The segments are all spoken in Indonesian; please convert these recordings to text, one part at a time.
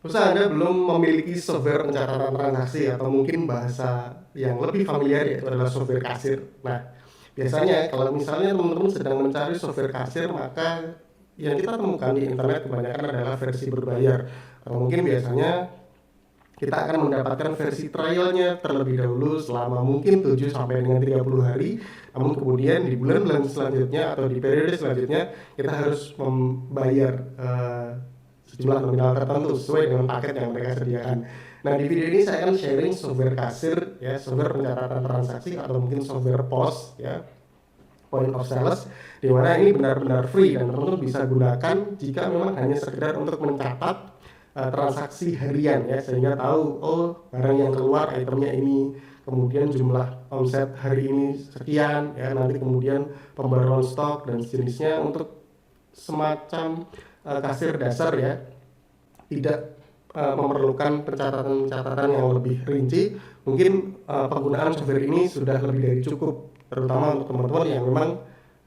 Perusahaan Anda belum memiliki software pencatatan transaksi atau mungkin bahasa yang lebih familiar yaitu adalah software kasir. Nah, biasanya kalau misalnya teman-teman sedang mencari software kasir, maka yang kita temukan di internet kebanyakan adalah versi berbayar. Atau mungkin biasanya kita akan mendapatkan versi trialnya terlebih dahulu selama mungkin 7 sampai dengan 30 hari. Namun kemudian di bulan-bulan selanjutnya atau di periode selanjutnya kita harus membayar sejumlah nominal tertentu sesuai dengan paket yang mereka sediakan. Nah, di video ini saya akan sharing software kasir, ya, software pencatatan transaksi atau mungkin software POS, ya, point of sales, di mana ini benar-benar free dan teman-teman bisa gunakan jika memang hanya sekedar untuk mencatat transaksi harian, ya, sehingga tahu oh barang yang keluar itemnya ini, kemudian jumlah omset hari ini sekian, ya, nanti kemudian pembaruan stok dan sejenisnya untuk semacam kasir dasar, ya, tidak memerlukan pencatatan-pencatatan yang lebih rinci. Mungkin penggunaan software ini sudah lebih dari cukup, terutama untuk teman-teman yang memang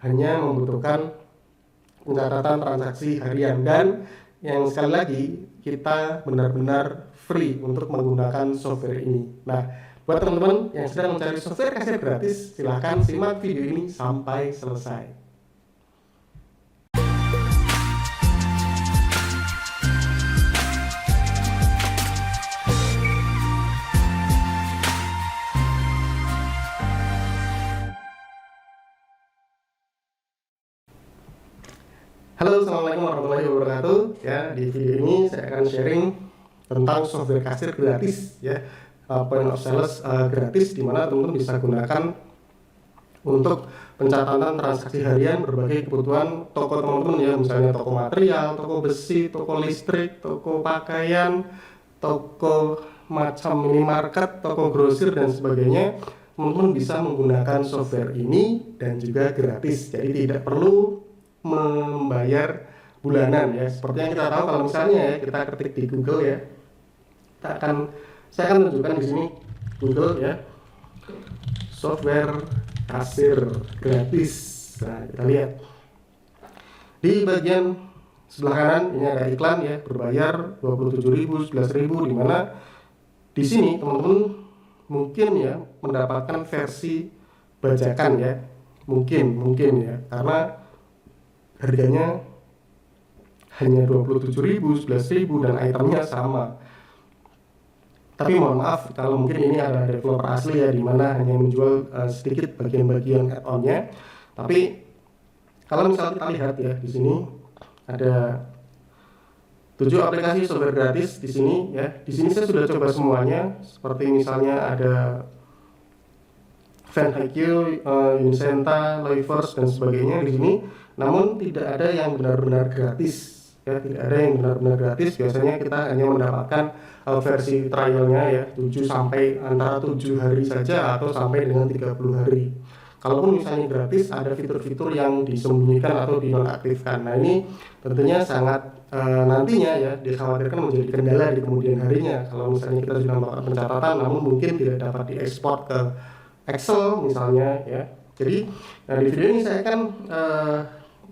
hanya membutuhkan pencatatan transaksi harian, dan yang sekali lagi kita benar-benar free untuk menggunakan software ini. Nah, buat teman-teman yang sedang mencari software kasir gratis, silahkan simak video ini sampai selesai. Halo, assalamualaikum warahmatullahi wabarakatuh. Ya, di video ini saya akan sharing tentang software kasir gratis, ya, point of sales gratis, di mana teman-teman bisa gunakan untuk pencatatan transaksi harian berbagai kebutuhan toko teman-teman, ya, misalnya toko material, toko besi, toko listrik, toko pakaian, toko macam minimarket, toko grosir dan sebagainya. Teman-teman bisa menggunakan software ini dan juga gratis, jadi tidak perlu membayar bulanan, ya. Seperti yang kita tahu kalau misalnya, ya, kita ketik di Google, ya, saya akan tunjukkan di sini Google, ya, software kasir gratis. Nah, kita lihat di bagian sebelah kanan ini ada iklan, ya, berbayar 27.000, 11.000, di mana di sini teman-teman mungkin, ya, mendapatkan versi bajakan, ya, mungkin ya, karena harganya hanya 27.000, 11.000 dan itemnya sama. Tapi mohon maaf kalau mungkin ini ada developer asli, ya, di mana hanya menjual sedikit bagian-bagian add-onnya. Tapi kalau misalnya kita lihat, ya, di sini ada 7 aplikasi software gratis di sini, ya. Di sini saya sudah coba semuanya, seperti misalnya ada FanIQ, Unisenta, Loivers dan sebagainya di sini. Namun tidak ada yang benar-benar gratis, ya, tidak ada yang benar-benar gratis. Biasanya kita hanya mendapatkan versi trialnya, ya, 7 sampai antara 7 hari saja atau sampai dengan 30 hari. Kalaupun misalnya gratis, ada fitur-fitur yang disembunyikan atau dinonaktifkan. Nah, ini tentunya sangat nantinya, ya, dikhawatirkan menjadi kendala di kemudian harinya. Kalau misalnya kita sudah melakukan pencatatan namun mungkin tidak dapat diekspor ke Excel misalnya, ya. Jadi di video ini saya akan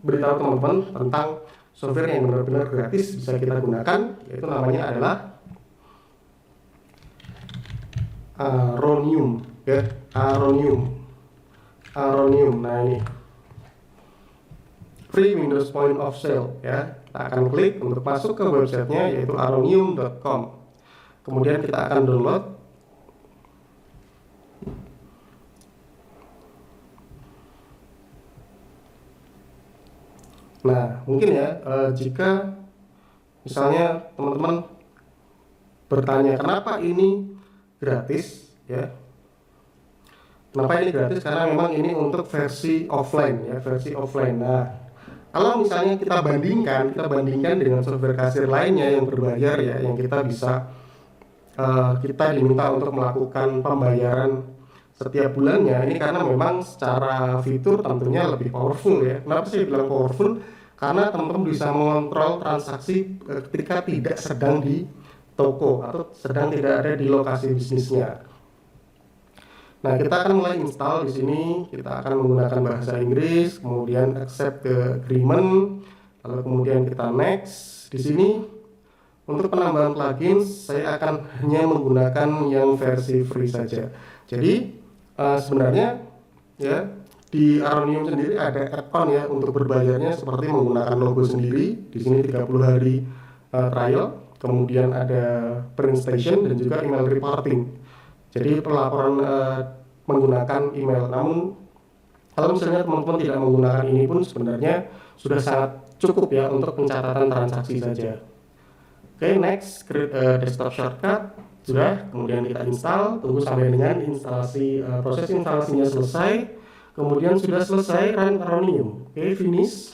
beritahu teman-teman tentang software yang benar-benar gratis bisa kita gunakan, yaitu namanya adalah Aronium, ya, Aronium. Nah, ini free Windows point of sale, ya. Kita akan klik untuk masuk ke websitenya, yaitu aronium.com. Kemudian kita akan download. Nah, mungkin, ya, jika misalnya teman-teman bertanya kenapa ini gratis, ya, kenapa ini gratis, karena memang ini untuk versi offline, ya, versi offline. Nah, kalau misalnya kita bandingkan dengan software kasir lainnya yang berbayar, ya, yang kita bisa kita diminta untuk melakukan pembayaran setiap bulannya, ini karena memang secara fitur tentunya lebih powerful, ya. Kenapa saya bilang powerful? Karena teman-teman bisa mengontrol transaksi ketika tidak sedang di toko atau sedang tidak ada di lokasi bisnisnya. Nah, kita akan mulai install di sini. Kita akan menggunakan bahasa Inggris, kemudian accept the agreement, lalu kemudian kita next. Di sini untuk penambahan plugin saya akan hanya menggunakan yang versi free saja. Jadi sebenarnya ya di Aronium sendiri ada add-on ya untuk berbayarnya, seperti menggunakan logo sendiri. Di sini 30 hari trial, kemudian ada print station dan juga email reporting. Jadi pelaporan menggunakan email. Namun kalau misalnya teman-teman tidak menggunakan ini pun sebenarnya sudah sangat cukup ya untuk pencatatan transaksi saja. Oke, next, create desktop shortcut. Sudah, kemudian kita install, tunggu sampai dengan instalasi proses instalasinya selesai. Kemudian sudah selesai run Aronium. Oke, finish.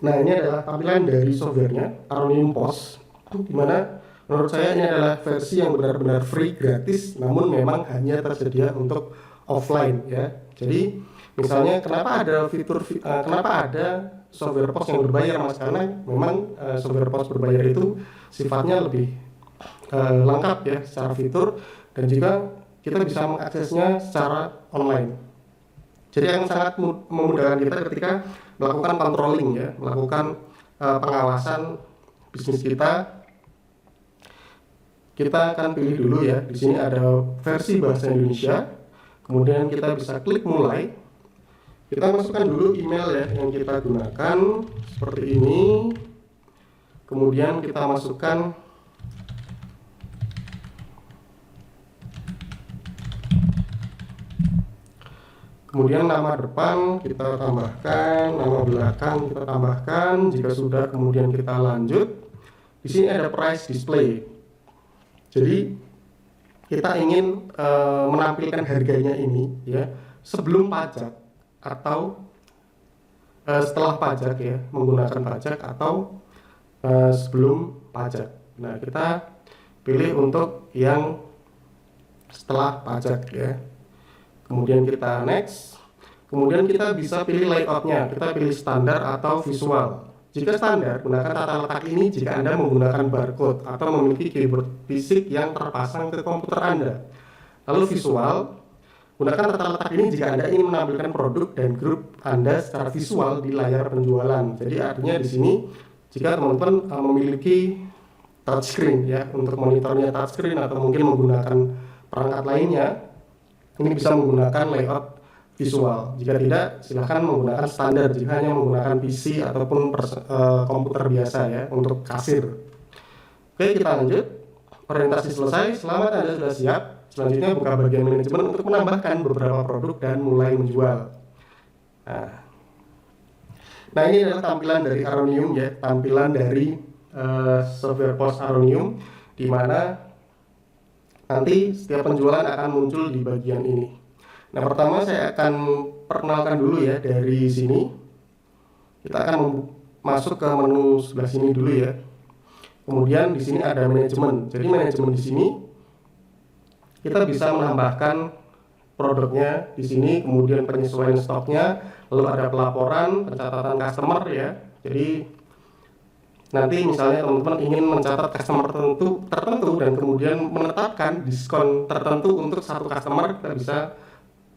Nah, ini adalah tampilan dari softwarenya Aronium POS, dimana menurut saya ini adalah versi yang benar-benar free, gratis, namun memang hanya tersedia untuk offline ya. Jadi misalnya kenapa ada kenapa ada software POS yang berbayar, Mas? Karena memang software POS berbayar itu sifatnya lebih lengkap ya secara fitur, dan juga kita bisa mengaksesnya secara online. Jadi akan sangat memudahkan kita ketika melakukan controlling ya, melakukan pengawasan bisnis kita. Kita akan pilih dulu ya, di sini ada versi bahasa Indonesia. Kemudian kita bisa klik mulai. Kita masukkan dulu email ya yang kita gunakan seperti ini. Kemudian kita masukkan nama depan kita tambahkan, nama belakang kita tambahkan. Jika sudah, kemudian kita lanjut. Di sini ada price display. Jadi kita ingin menampilkan harganya ini ya sebelum pajak atau setelah pajak ya, menggunakan pajak atau sebelum pajak. Nah, kita pilih untuk yang setelah pajak ya. Kemudian kita next. Kemudian kita bisa pilih layoutnya, kita pilih standar atau visual. Jika standar, gunakan tata letak ini jika Anda menggunakan barcode atau memiliki keyboard fisik yang terpasang ke komputer Anda. Lalu visual, gunakan tata letak ini jika Anda ingin menampilkan produk dan grup Anda secara visual di layar penjualan. Jadi artinya di sini jika teman-teman memiliki touchscreen ya, untuk monitornya touchscreen atau mungkin menggunakan perangkat lainnya, ini bisa menggunakan layout visual. Jika tidak, silahkan menggunakan standar jika hanya menggunakan PC ataupun komputer biasa ya untuk kasir. Oke, kita lanjut. Orientasi selesai. Selamat, Anda sudah siap. Selanjutnya buka bagian manajemen untuk menambahkan beberapa produk dan mulai menjual. Nah, ini adalah tampilan dari Aronium ya, tampilan dari software POS Aronium, di mana nanti setiap penjualan akan muncul di bagian ini. Nah, pertama saya akan perkenalkan dulu ya dari sini. Kita akan masuk ke menu sebelah sini dulu ya. Kemudian di sini ada manajemen. Jadi manajemen di sini kita bisa menambahkan produknya di sini, kemudian penyesuaian stoknya, lalu ada pelaporan, pencatatan customer ya. Jadi nanti misalnya teman-teman ingin mencatat customer tertentu dan kemudian menetapkan diskon tertentu untuk satu customer, kita bisa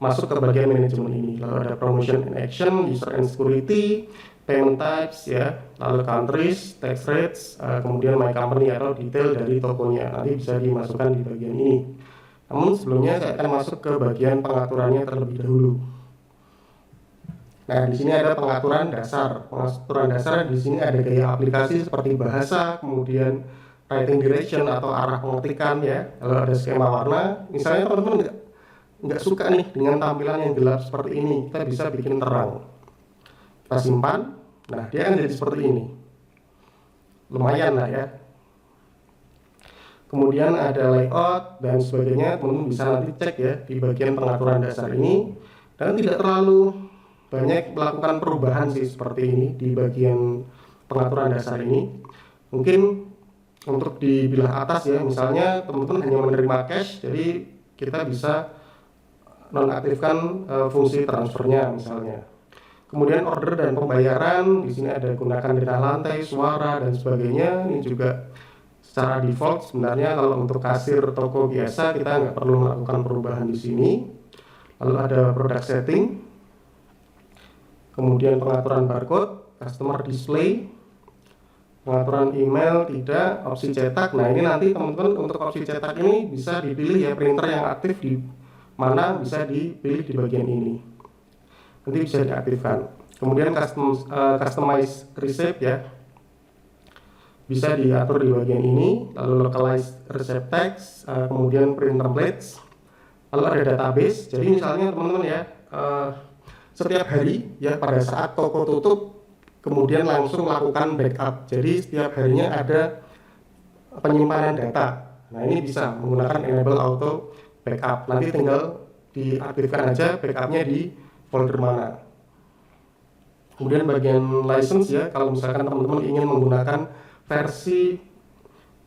masuk ke bagian manajemen ini. Lalu ada promotion and action, user and security, payment types ya, lalu countries, tax rates, kemudian my company atau detail dari tokonya. Nanti bisa dimasukkan di bagian ini. Namun sebelumnya saya akan masuk ke bagian pengaturannya terlebih dahulu. Nah, di sini ada pengaturan dasar. Pengaturan dasar di sini ada gaya aplikasi seperti bahasa, kemudian writing direction atau arah pengetikan ya. Lalu ada skema warna. Misalnya teman-teman nggak suka nih dengan tampilan yang gelap seperti ini, kita bisa bikin terang. Kita simpan. Nah, dia akan jadi seperti ini. Lumayan lah ya. Kemudian ada layout dan sebagainya. Teman-teman bisa nanti cek ya di bagian pengaturan dasar ini. Dan tidak terlalu banyak melakukan perubahan sih seperti ini di bagian pengaturan dasar ini. Mungkin untuk di belah atas ya, misalnya teman-teman hanya menerima cash, jadi kita bisa nonaktifkan fungsi transfernya misalnya. Kemudian order dan pembayaran, di sini ada gunakan data lantai, suara dan sebagainya. Ini juga secara default sebenarnya kalau untuk kasir toko biasa kita nggak perlu melakukan perubahan di sini. Lalu ada product setting, kemudian pengaturan barcode, customer display, Pengaturan email tidak, opsi cetak. Nah ini nanti teman-teman untuk opsi cetak ini bisa dipilih ya, printer yang aktif di mana bisa dipilih di bagian ini. Nanti bisa diaktifkan. Kemudian customize receipt ya, bisa diatur di bagian ini. Lalu localize receipt text, kemudian print templates. Lalu ada database. Jadi misalnya teman-teman ya, setiap hari ya pada saat toko tutup kemudian langsung melakukan backup. Jadi setiap harinya ada penyimpanan data. Nah ini bisa menggunakan enable auto backup. Nanti tinggal diaktifkan aja backupnya di folder mana. Kemudian bagian license ya, kalau misalkan teman-teman ingin menggunakan versi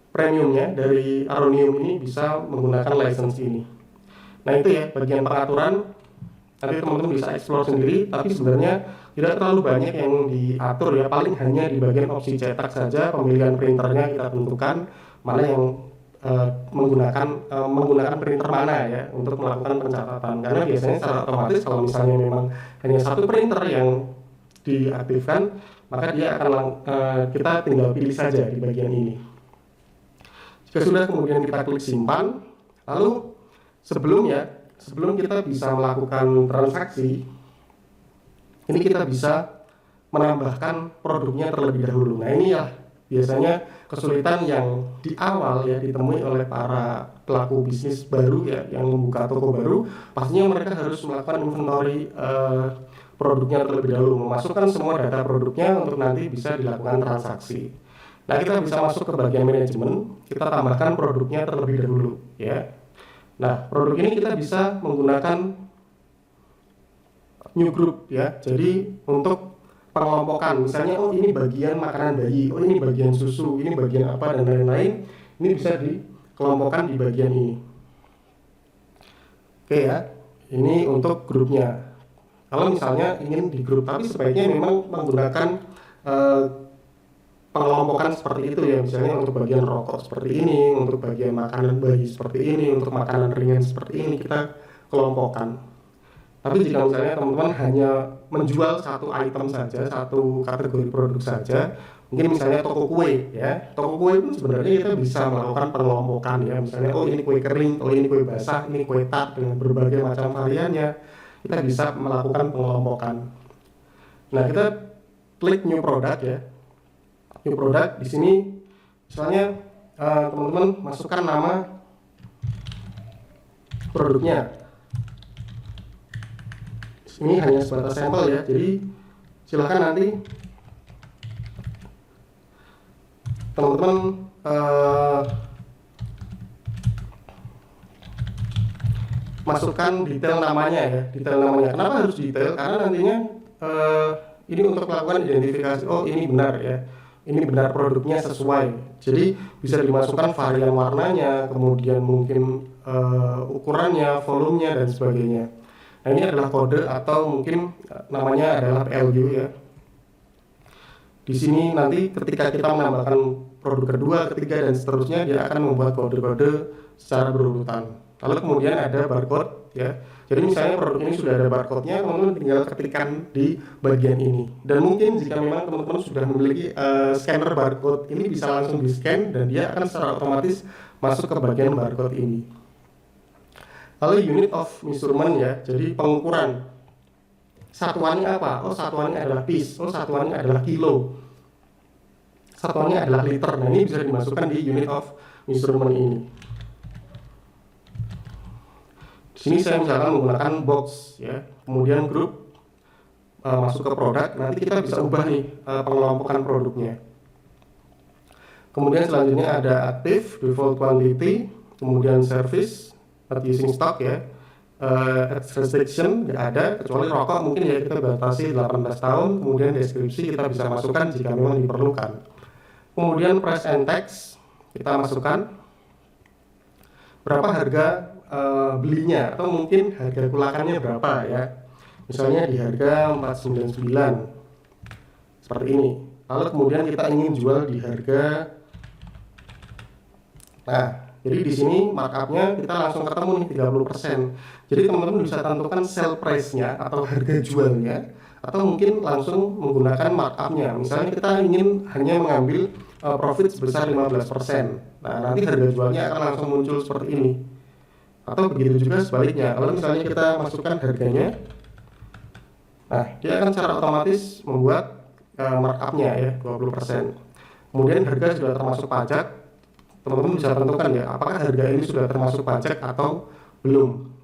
premiumnya dari Aronium ini bisa menggunakan license ini. Nah itu ya bagian pengaturan. Nanti teman-teman bisa explore sendiri, tapi sebenarnya tidak terlalu banyak yang diatur ya, paling hanya di bagian opsi cetak saja. Pemilihan printernya kita tentukan mana yang menggunakan printer mana ya untuk melakukan pencatatan, karena biasanya secara otomatis kalau misalnya memang hanya satu printer yang diaktifkan, maka dia akan kita tinggal pilih saja di bagian ini. Jika sudah, kemudian kita klik simpan. Lalu sebelum kita bisa melakukan transaksi, ini kita bisa menambahkan produknya terlebih dahulu. Nah ini ya biasanya kesulitan yang di awal ya ditemui oleh para pelaku bisnis baru ya, yang membuka toko baru. Pastinya mereka harus melakukan inventory produknya terlebih dahulu, memasukkan semua data produknya untuk nanti bisa dilakukan transaksi. Nah kita bisa masuk ke bagian manajemen, kita tambahkan produknya terlebih dahulu ya. Nah, produk ini kita bisa menggunakan new group ya. Jadi untuk pengelompokan, misalnya oh ini bagian makanan bayi, oh ini bagian susu, ini bagian apa dan lain-lain, ini bisa dikelompokkan di bagian ini. Oke ya, ini untuk grupnya. Kalau misalnya ingin di grup, tapi sebaiknya memang menggunakan pengelompokan seperti itu ya, misalnya untuk bagian rokok seperti ini, untuk bagian makanan bayi seperti ini, untuk makanan ringan seperti ini, kita kelompokkan. Tapi jika misalnya teman-teman hanya menjual satu item saja, satu kategori produk saja, mungkin misalnya toko kue ya, toko kue pun sebenarnya kita bisa melakukan pengelompokan ya, misalnya oh ini kue kering, oh ini kue basah, ini kue tart dengan berbagai macam variannya, kita bisa melakukan pengelompokan. Nah kita klik new product ya. New product di sini, misalnya teman-teman masukkan nama produknya. Ini hanya sebatas sampel ya, jadi silakan nanti teman-teman masukkan detail namanya ya, detail namanya. Kenapa harus detail? Karena nantinya ini untuk melakukan identifikasi. Oh ini benar ya. Ini benar produknya sesuai, jadi bisa dimasukkan varian warnanya, kemudian mungkin ukurannya, volumenya dan sebagainya. Nah ini adalah kode atau mungkin namanya adalah PLU ya. Di sini nanti ketika kita menambahkan produk kedua, ketiga dan seterusnya, dia akan membuat kode-kode secara berurutan. Lalu kemudian ada barcode ya. Jadi misalnya produk ini sudah ada barcode-nya, teman-teman tinggal ketikkan di bagian ini. Dan mungkin jika memang teman-teman sudah memiliki scanner barcode, ini bisa langsung di-scan dan dia akan secara otomatis masuk ke bagian barcode ini. Lalu unit of measurement ya, jadi pengukuran. Satuannya apa? Oh satuannya adalah piece, oh satuannya adalah kilo, satuannya adalah liter. Nah ini bisa dimasukkan di unit of measurement ini. Sini saya misalkan menggunakan box ya, kemudian grup masuk ke produk, nanti kita bisa ubah nih pengelompokan produknya. Kemudian selanjutnya ada active, default quantity, kemudian service, not using stock ya, restriction nggak ada, kecuali rokok mungkin ya kita batasi 18 tahun, kemudian deskripsi kita bisa masukkan jika memang diperlukan. Kemudian price and tax kita masukkan berapa harga belinya atau mungkin harga kulakannya berapa ya, misalnya di harga 499 seperti ini. Lalu kemudian kita ingin jual di harga, nah jadi di sini markupnya kita langsung ketemu nih 30%. Jadi teman-teman bisa tentukan sell price-nya atau harga jualnya, atau mungkin langsung menggunakan markupnya. Misalnya kita ingin hanya mengambil profit sebesar 15%. Nah, nanti harga jualnya akan langsung muncul seperti ini. Atau begitu juga sebaliknya, kalau misalnya kita masukkan harganya, nah dia akan secara otomatis membuat markupnya ya 20%. Kemudian harga sudah termasuk pajak, teman-teman bisa tentukan ya apakah harga ini sudah termasuk pajak atau belum.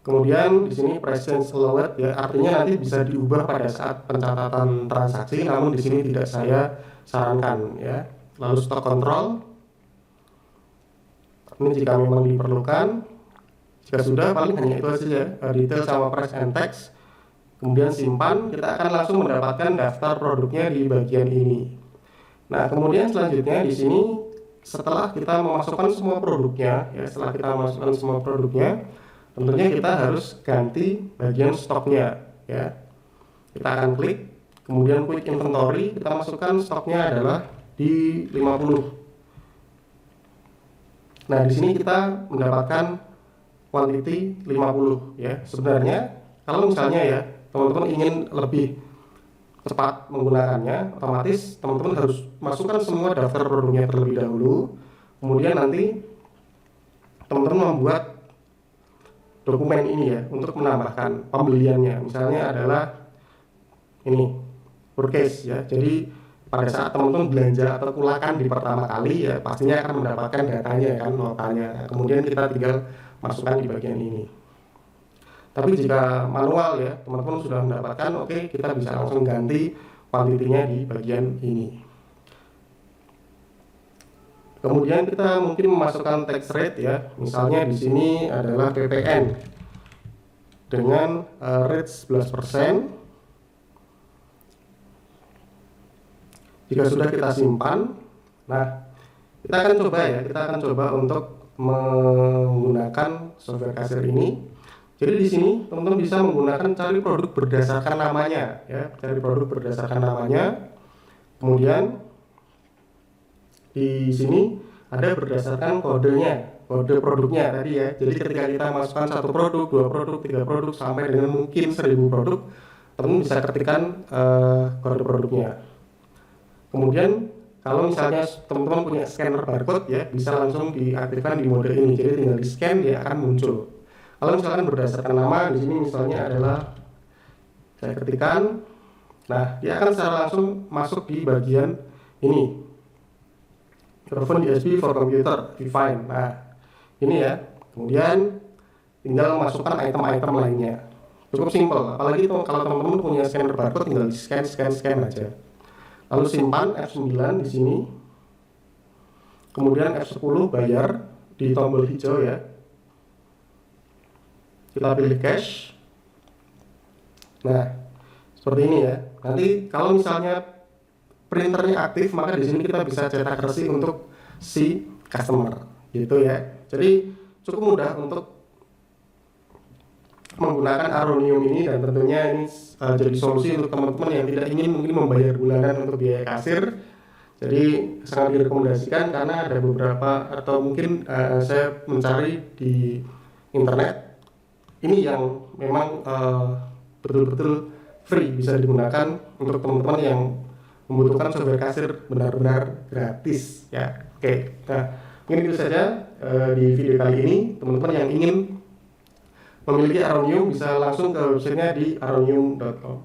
Kemudian di sini price change allowed ya, artinya nanti bisa diubah pada saat pencatatan transaksi, namun di sini tidak saya sarankan ya. Lalu stock control, ini jika memang diperlukan. Jika sudah, paling hanya itu saja, detail sama price and text. Kemudian simpan, kita akan langsung mendapatkan daftar produknya di bagian ini. Nah, kemudian selanjutnya di sini setelah kita memasukkan semua produknya ya, tentunya kita harus ganti bagian stoknya ya. Kita akan klik, kemudian quick inventory, kita masukkan stoknya adalah di 50. Nah, di sini kita mendapatkan quantity 50 ya. Sebenarnya kalau misalnya ya teman-teman ingin lebih cepat menggunakannya, otomatis teman-teman harus masukkan semua daftar produknya terlebih dahulu. Kemudian nanti teman-teman membuat dokumen ini ya untuk menambahkan pembeliannya. Misalnya adalah ini purchase ya. Jadi pada saat teman-teman belanja atau kulakan di pertama kali ya pastinya akan mendapatkan datanya kan, notanya. Kemudian kita tinggal masukkan di bagian ini. Tapi jika manual ya teman-teman sudah mendapatkan, oke, kita bisa langsung ganti kuantitinya di bagian ini. Kemudian kita mungkin memasukkan tax rate ya, misalnya di sini adalah PPN dengan rate 11%. Jika sudah kita simpan, nah kita akan coba untuk menggunakan software kasir ini. Jadi di sini teman-teman bisa menggunakan cari produk berdasarkan namanya ya, Kemudian di sini ada berdasarkan kode produknya tadi ya. Jadi ketika kita masukkan satu produk, 2 produk, 3 produk sampai dengan mungkin 1000 produk, teman bisa ketikkan kode produknya. Kemudian kalau misalnya teman-teman punya scanner barcode ya, bisa langsung diaktifkan di mode ini. Jadi tinggal di scan dia akan muncul. Kalau misalkan berdasarkan nama, di sini misalnya adalah saya ketikkan, nah dia akan secara langsung masuk di bagian ini. Microphone USB for computer define. Nah, ini ya. Kemudian tinggal masukkan item-item lainnya. Cukup simpel. Apalagi kalau teman-teman punya scanner barcode, tinggal di scan aja. Lalu simpan F9 di sini. Kemudian F10 bayar di tombol hijau ya. Kita pilih cash. Nah, seperti ini ya. Nanti kalau misalnya printernya aktif, maka di sini kita bisa cetak resi untuk si customer gitu ya. Jadi cukup mudah untuk menggunakan Aronium ini, dan tentunya ini jadi solusi untuk teman-teman yang tidak ingin mungkin membayar bulanan untuk biaya kasir. Jadi sangat direkomendasikan karena ada beberapa, atau mungkin saya mencari di internet ini yang memang betul-betul free, bisa digunakan untuk teman-teman yang membutuhkan software kasir benar-benar gratis ya. Oke, nah mungkin itu saja di video kali ini. Teman-teman yang ingin memiliki Aronium bisa langsung ke websitenya di aronium.com.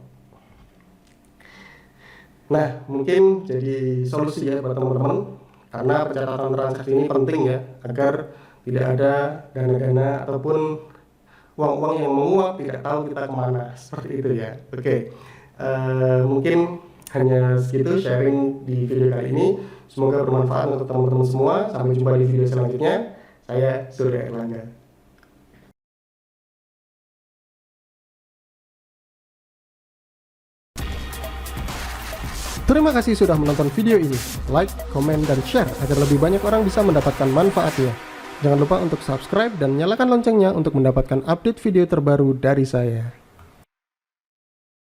Nah, mungkin jadi solusi ya buat teman-teman, karena pencatatan transaksi ini penting ya, agar tidak ada dana-dana ataupun uang-uang yang menguap tidak tahu kita kemana, seperti itu ya. Oke, mungkin hanya segitu sharing di video kali ini. Semoga bermanfaat untuk teman-teman semua. Sampai jumpa di video selanjutnya. Saya Surya Erlangga. Terima kasih sudah menonton video ini. Like, komen, dan share agar lebih banyak orang bisa mendapatkan manfaatnya. Jangan lupa untuk subscribe dan nyalakan loncengnya untuk mendapatkan update video terbaru dari saya.